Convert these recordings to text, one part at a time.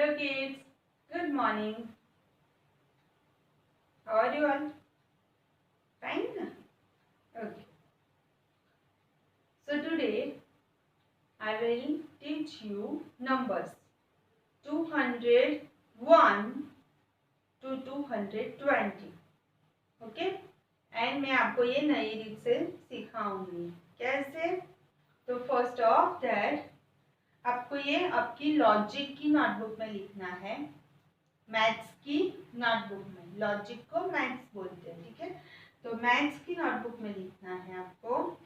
Hello kids, good morning. How are you all? Fine? Okay. So today I will teach you numbers 201 to 220. Okay? And मैं आपको ये नई रीत से सिखाऊंगी कैसे. तो फर्स्ट ऑफ दैट आपको ये आपकी लॉजिक की नोटबुक में लिखना है, मैथ्स की नोटबुक में. लॉजिक को मैथ्स बोलते हैं, ठीक है. तो मैथ्स की नोटबुक में लिखना है आपको,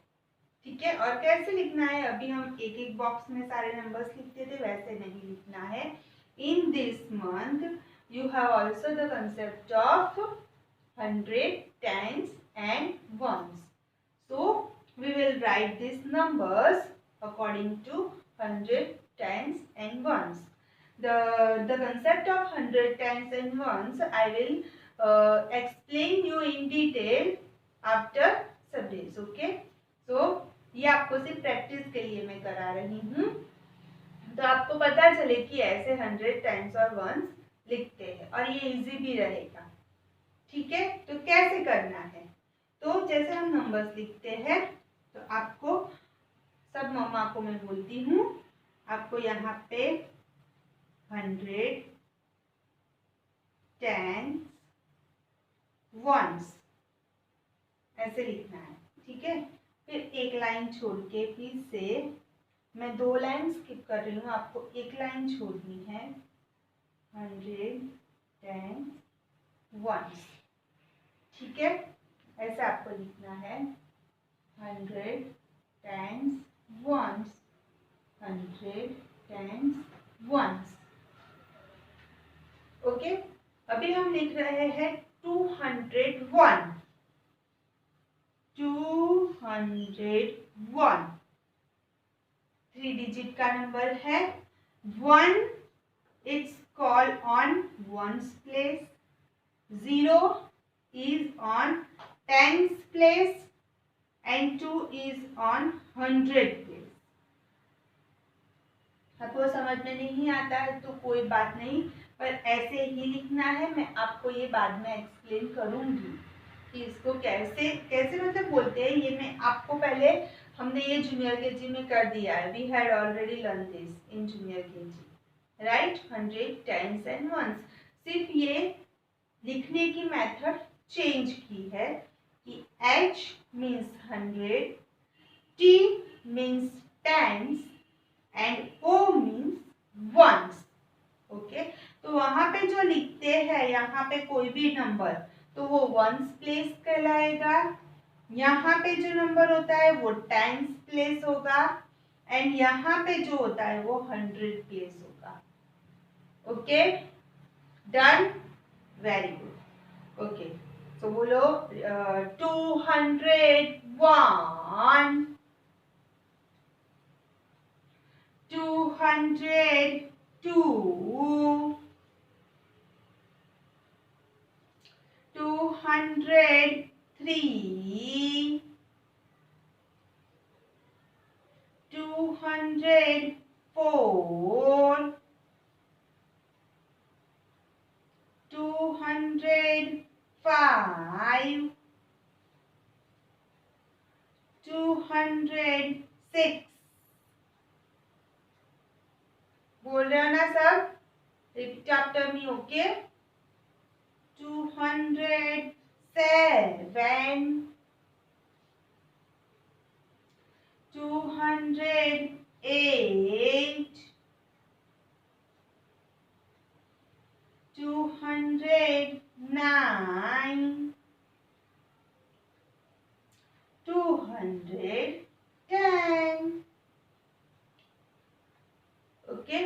ठीक है. और कैसे लिखना है, अभी हम एक एक बॉक्स में सारे नंबर्स लिखते थे, वैसे नहीं लिखना है. In this month you have also the concept of 100, tens and ones. So we will write these numbers according to 100, tens and ones. The concept of 100, tens and ones I will explain you in detail after some days. Okay. So ये आपको सिर्फ practice के लिए मैं करा रही हूँ, तो आपको पता चले कि ऐसे 100, टेंस और वंस लिखते हैं और ये इजी भी रहेगा, ठीक है. तो कैसे करना है, तो जैसे हम नंबर्स लिखते हैं तो आपको सब मम्मा को मैं बोलती हूँ, आपको यहाँ पे 100, टेंस, वंस ऐसे लिखना है, ठीक है. फिर एक लाइन छोड़ के फिर से मैं 2 लाइन स्किप कर रही हूँ, आपको एक लाइन छोड़नी है. 100, टेंस, वंस, ठीक है. ऐसा आपको लिखना है 100, tens, ones, 100, tens, ones. Okay. अभी हम लिख रहे हैं 201. 201 3 डिजिट का नंबर है. 1 it's call on ones place, 0 is on tens place and 2 is on 100 place. आपको समझ में नहीं आता है तो कोई बात नहीं, पर ऐसे ही लिखना है. मैं आपको ये बाद में एक्सप्लेन करूंगी कि इसको कैसे कैसे मतलब बोलते हैं. ये मैं आपको पहले, हमने ये जूनियर केजी में कर दिया है. We had already learn this in junior KG, right. 100, tens and ones. सिर्फ ये लिखने की मेथड चेंज की है कि H means 100, T means tens and O means ones. Okay. तो वहां पे जो लिखते हैं यहाँ पे कोई भी नंबर, तो वो वंस प्लेस कहलाएगा. यहाँ पे जो नंबर होता है वो टेंस प्लेस होगा एंड यहाँ पे जो होता है वो 100 प्लेस होगा. Okay. Done. Very good. Okay. तो बोलो 201, 202, 203, 204, 205, 206. बोल रहे हो ना सब? Repeat after me. Okay. 207, 208, 209, 210. Okay.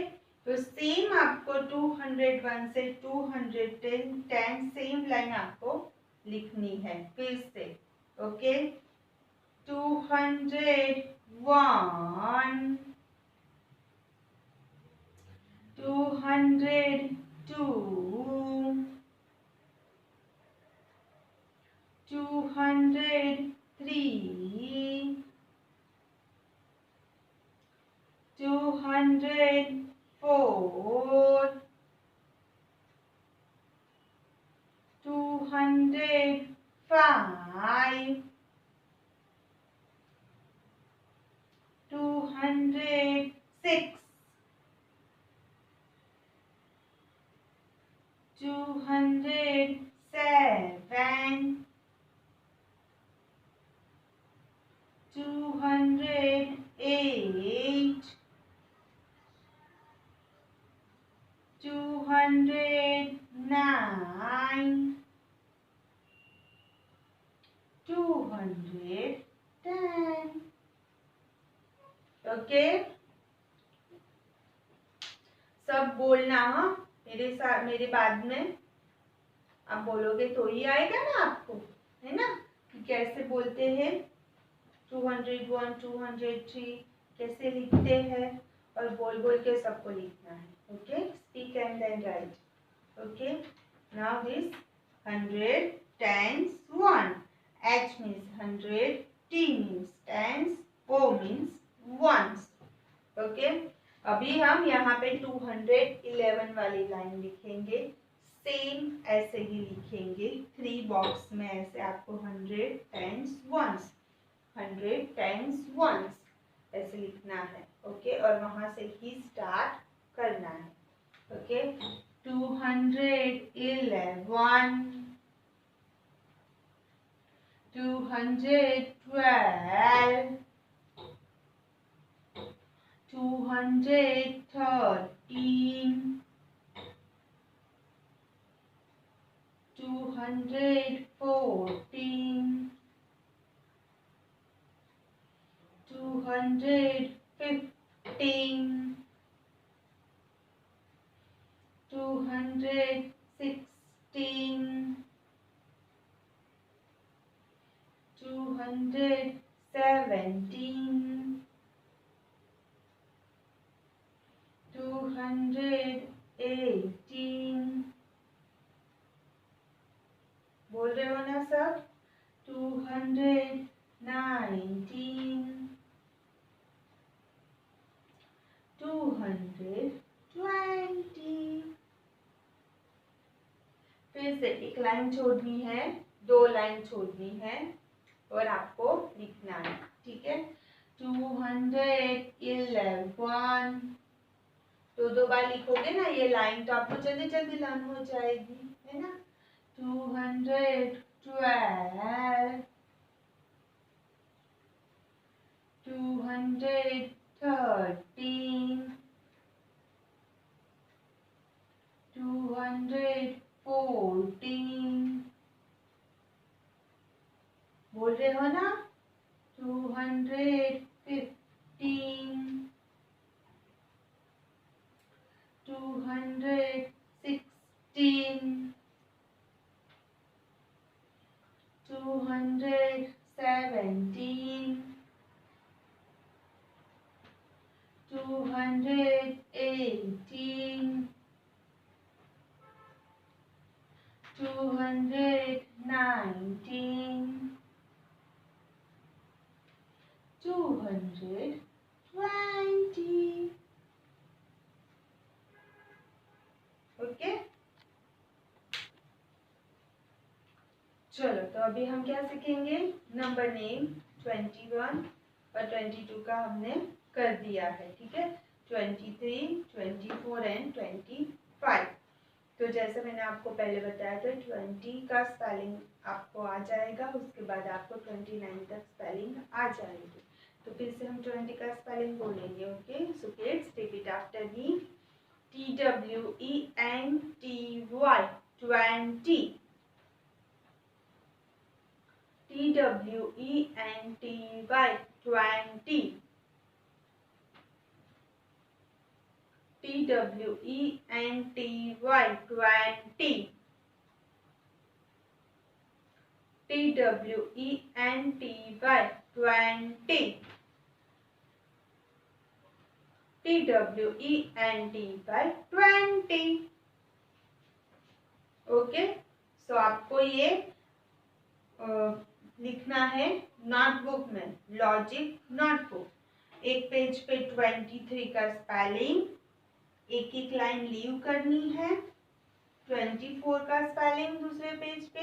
तो सेम आपको 201 से 210 सेम लाइन आपको लिखनी है फिर से. ओके. 201, 202, 203, 204, 207, 208, 209, 210. ओके, सब बोलना। हाँ, मेरे साथ, मेरे बाद में आप बोलोगे तो ही आएगा ना आपको, है ना, कि कैसे बोलते हैं। 201, 203 कैसे लिखते हैं, और बोल बोल के सबको लिखना है। Okay, speak and then write. Okay, now this 100 tens 1, H means 100, T means tens, O means ones। Okay, अभी हम यहाँ पे 211 वाली लाइन लिखेंगे, सेम ऐसे ही लिखेंगे 3 बॉक्स में, ऐसे आपको 100 tens ones, 100 tens ones ऐसे लिखना है। ओके, और वहां से ही स्टार्ट करना है। ओके, 211, 212, 213, 214, 215, 216, 217, 218, बोल रहे हो ना सब, 219, 220। फिर से एक लाइन छोड़नी है, 2 लाइन छोड़नी है, और आपको लिखना है। ठीक है, 211, 2 बार लिखोगे ना ये लाइन, तो आपको जल्दी जल्दी लर्न हो जाएगी, है ना। 212, 213, 214, बोल रहे हो ना, 215, 216, 217, 218, 219, 220। ओके, चलो, तो अभी हम क्या सीखेंगे, नंबर नेम 21 और 22 का हमने कर दिया है। ठीक है, 23, 24 एंड 25। तो जैसे मैंने आपको पहले बताया था, 20 का स्पेलिंग आपको आ जाएगा, उसके बाद आपको 29 तक स्पेलिंग आ जाएगी। तो फिर से हम 20 का स्पेलिंग बोलेंगे। Okay, so kids repeat after me, TWENTY, 20, TWENTY, 20, TWENTY, 20, TWENTY, 20, TWENTY, 20। Okay, सो आपको ये लिखना है नोटबुक में, लॉजिक नोटबुक। एक पेज पे 23 का स्पेलिंग, एक एक लाइन लीव करनी है। 24 का स्पेलिंग दूसरे पेज पे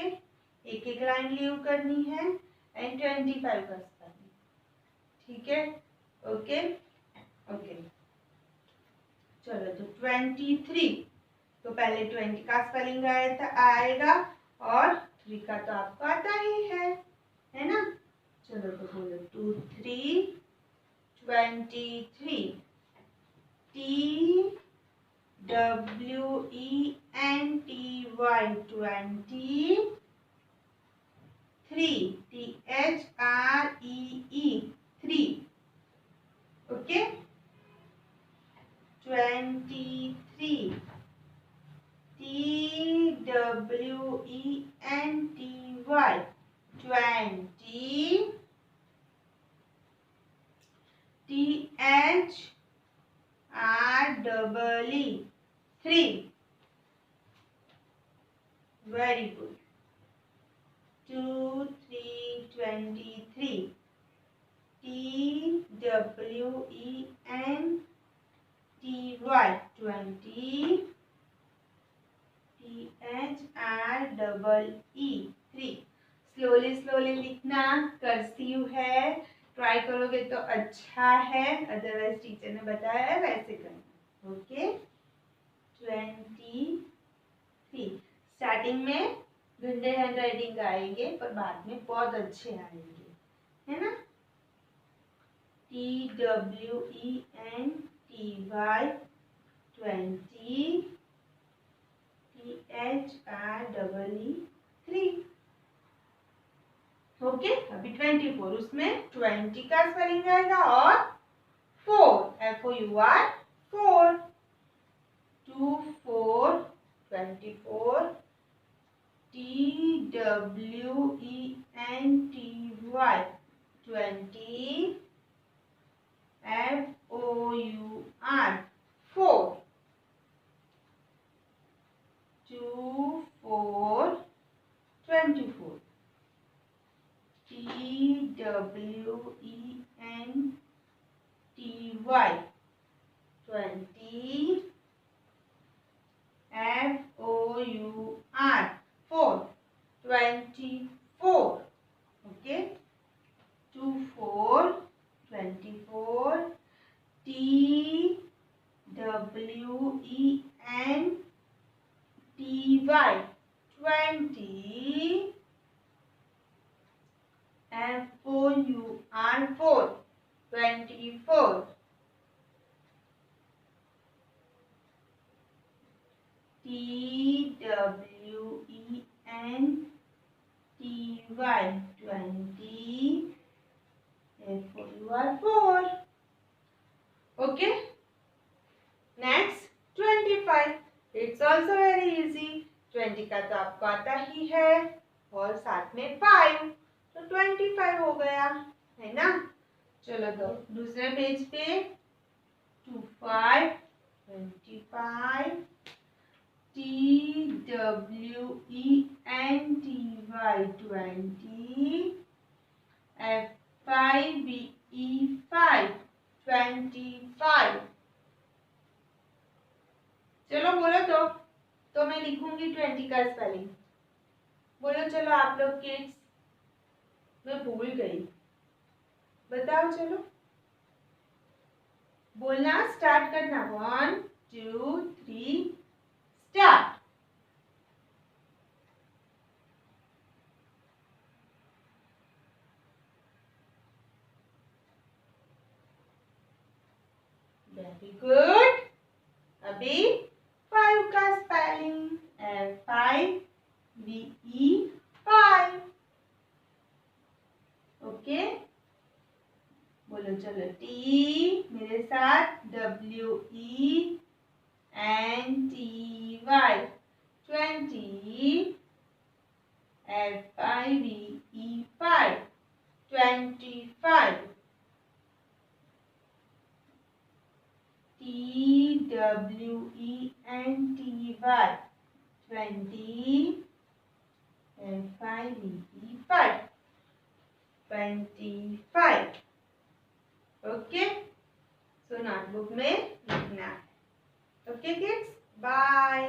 एक एक लाइन लीव करनी है, एंड 25 का स्पेलिंग। ठीक है, ओके ओके, चलो, तो 23 तो पहले 20 का स्पेलिंग आएगा और 3 का तो आपको आता ही है ना। चलो तो बोलो 2 3 23 TWENTY 23 THREE 3 okay 23 TWENTY 20 THREE 3 very good 2 3 23 TWENTY 20 THREE 3 slowly लिखना, कर्सिव है, ट्राई करोगे तो अच्छा है, अदरवाइज टीचर ने बताया है वैसे करना। ओके 23 स्टार्टिंग में गंदे हैंड राइटिंग आएंगे पर बाद में बहुत अच्छे आएंगे, है ना। TWENTY 20 THREE 3 okay. अभी 24 उसमें 20 का स्पेलिंग आएगा और 4 FOUR 4 2 4 24 TWENTY 20 FOUR 4 2 4 24 TWENTY 20 FOUR 4 24 okay 2 4 24 TWENTY TY 20 FOUR 4 24 TWENTY TY 20 FOUR 4 okay. Next 25 it's also very easy. 20 का तो आपको आता ही है और साथ में 5 तो 25 हो गया, है ना। चलो तो दूसरे पेज पे 2 5 25 TWENTY 20 FIVE 25 चलो बोलो तो मैं लिखूंगी 20 का स्पेलिंग। बोलो चलो आप लोग किड्स, मैं भूल गई, बताओ चलो बोलना स्टार्ट करना 1 2 3 स्टार्ट। Very good. अभी 5 का स्पेलिंग FIVE 5 ओके। बोलो चलो T मेरे साथ WENTY 20 FIVE 5 25 TWENTY 20 FIVE 25 okay. So notebook में लिखना है। Okay kids, bye.